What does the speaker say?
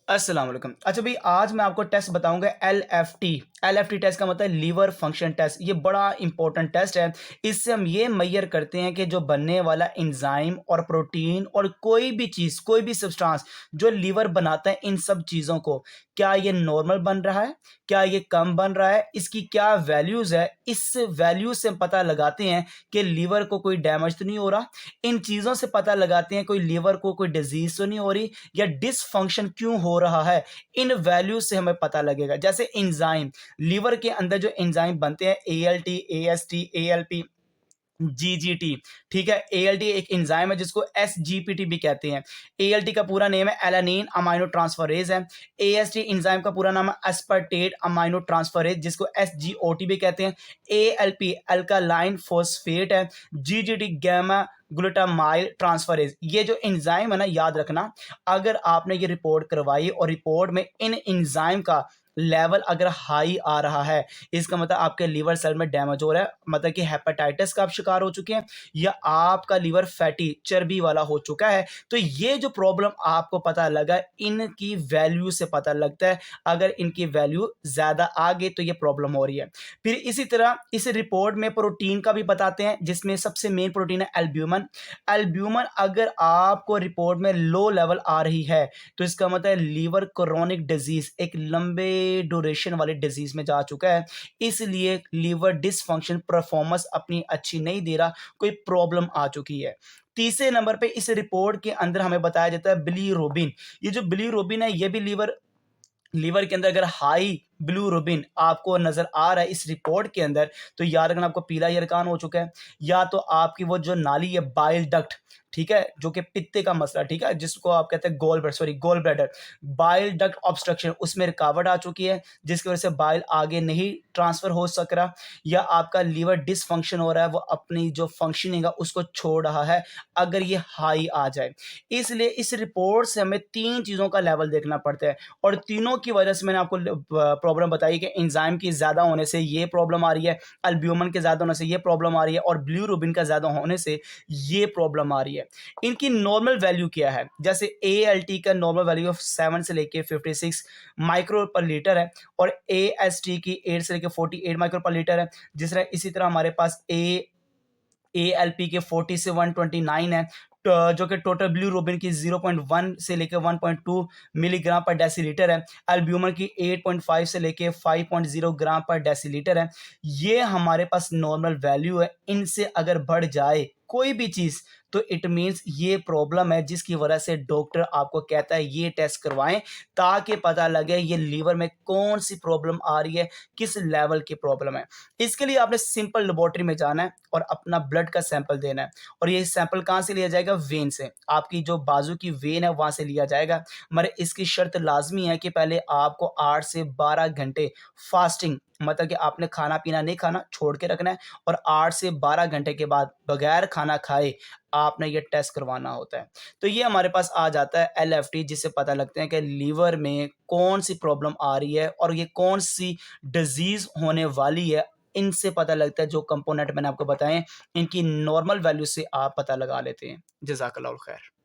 अस्सलाम वालेकुम। अच्छा भाई, आज मैं आपको टेस्ट बताऊंगा एलएफटी। एलएफटी टेस्ट का मतलब लीवर फंक्शन टेस्ट। ये बड़ा इंपॉर्टेंट टेस्ट है। इससे हम ये मैयर करते हैं कि जो बनने वाला एंजाइम और प्रोटीन और कोई भी चीज़, कोई भी सब्सटेंस जो लीवर बनाता है, इन सब चीज़ों को क्या ये नॉर्मल बन रहा है, क्या ये कम बन रहा है, इसकी क्या वैल्यूज़ है। इस वैल्यू से हम पता लगाते हैं कि लीवर को कोई डैमेज तो नहीं हो रहा। इन चीज़ों से पता लगाते हैं कोई लीवर को कोई डिजीज़ तो नहीं हो रही या डिसफंक्शन क्यों हो रहा है। इन वैल्यूज से हमें पता लगेगा। जैसे एंजाइम, लीवर के अंदर जो एंजाइम बनते हैं, एएलटी, एएसटी, एएलपी, जीजीटी, ठीक है। एएलटी एक एंजाइम है जिसको एसजीपीटी भी कहते हैं। एएलटी का पूरा नेम है एलानिन अमाइनो ट्रांसफरेज है। एएसटी एंजाइम का पूरा नाम है एस्पार्टेट अमाइनो ट्रांसफरेज, जिसको एसजीओटी भी कहते हैं। एएलपी अल्कालाइन फोस्फेट है। GGT gamma glutamyl transferase. ये जो एंजाइम है ना, याद रखना, अगर आपने ये रिपोर्ट करवाई और रिपोर्ट में इन एंजाइम का लेवल अगर हाई आ रहा है, इसका मतलब आपके लीवर सेल में डैमेज हो रहा है, मतलब कि हेपेटाइटिस का आप शिकार हो चुके हैं या आपका लीवर फैटी चर्बी वाला हो चुका है। तो ये जो प्रॉब्लम आपको पता लगा, इनकी वैल्यू से पता लगता है। अगर इनकी वैल्यू ज्यादा आ गई तो ये प्रॉब्लम हो रही है। फिर इसी तरह इस रिपोर्ट में प्रोटीन का भी बताते हैं, जिसमें सबसे मेन प्रोटीन है एल्ब्यूमिन। एल्ब्यूमिन अगर आपको रिपोर्ट में लो लेवल आ रही है तो इसका मतलब है लीवर क्रोनिक डिजीज, एक लंबे ड्यूरेशन वाली डिजीज में जा चुका है। इसलिए लीवर डिसफंक्शन, परफॉर्मेंस अपनी अच्छी नहीं दे रहा, कोई प्रॉब्लम आ चुकी है। तीसरे नंबर पे इस रिपोर्ट के अंदर हमें बताया जाता है बिलीरुबिन। ये जो बिलीरुबिन है, ये भी लीवर लीवर के अंदर अगर हाई बिलीरुबिन आपको नजर आ रहा है इस रिपोर्ट के अंदर, तो याद रखना आपको पीला यरकान हो चुका है। या तो आपकी वो जो नाली है, बाइल डक्ट, ठीक है, जो कि पित्ते का मसला, ठीक है, जिसको आप कहते हैं gall bladder, bile duct obstruction, उसमें रुकावट आ चुकी है, जिसकी वजह से बाइल आगे नहीं ट्रांसफर हो सक रहा। या आपका लीवर डिसफंक्शन हो रहा है, वो अपनी जो फंक्शनिंग है उसको छोड़ रहा है, अगर ये हाई आ जाए। इसलिए इस रिपोर्ट से हमें तीन चीज़ों का लेवल देखना पड़ता है, और तीनों की वजह से मैंने आपको प्रॉब्लम बताई कि एंजाइम की ज़्यादा होने से ये प्रॉब्लम आ रही है, अल्ब्यूमिन के ज़्यादा होने से ये प्रॉब्लम आ रही है, और बिलीरुबिन का ज़्यादा होने से ये प्रॉब्लम आ रही है। इनकी नॉर्मल वैल्यू क्या है? जैसे एएलटी का नॉर्मल वैल्यू ऑफ 7 से लेके 56 माइक्रो पर लीटर है, और एएसटी की 8 से लेके 48 माइक्रो पर लीटर है। इसी तरह हमारे पास एएलपी के 40 से 129 है, जो कि टोटल बिलीरुबिन की 0.1 से लेकर 1.2 मिलीग्राम पर डेसीलीटर है। एल्ब्यूमिन की 8.5 से लेकर 5.0 ग्राम पर डेसीलीटर है। ये हमारे पास नॉर्मल वैल्यू है। इनसे अगर बढ़ जाए कोई भी चीज़, तो इट मीन्स ये प्रॉब्लम है, जिसकी वजह से डॉक्टर आपको कहता है ये टेस्ट करवाएं, ताकि पता लगे ये लीवर में कौन सी प्रॉब्लम आ रही है, किस लेवल की प्रॉब्लम है। इसके लिए आपने सिंपल लेबोरेटरी में जाना है और अपना ब्लड का सैंपल देना है। और ये सैंपल कहाँ से लिया जाएगा? वेन से। आपकी जो बाजू की वेन है वहाँ से लिया जाएगा। मगर इसकी शर्त लाजमी है कि पहले आपको 8 से 12 घंटे फास्टिंग, मतलब कि आपने खाना पीना नहीं खाना, छोड़ के रखना है, और 8 से 12 घंटे के बाद बगैर खाना खाए आपने ये टेस्ट करवाना होता है। तो ये हमारे पास आ जाता है एलएफटी, जिससे पता लगते हैं कि लीवर में कौन सी प्रॉब्लम आ रही है और ये कौन सी डिजीज होने वाली है। इनसे पता लगता है, जो कंपोनेंट मैंने आपको बताएं, इनकी नॉर्मल वैल्यू से आप पता लगा लेते हैं। जज़ाकल्लाह खैर।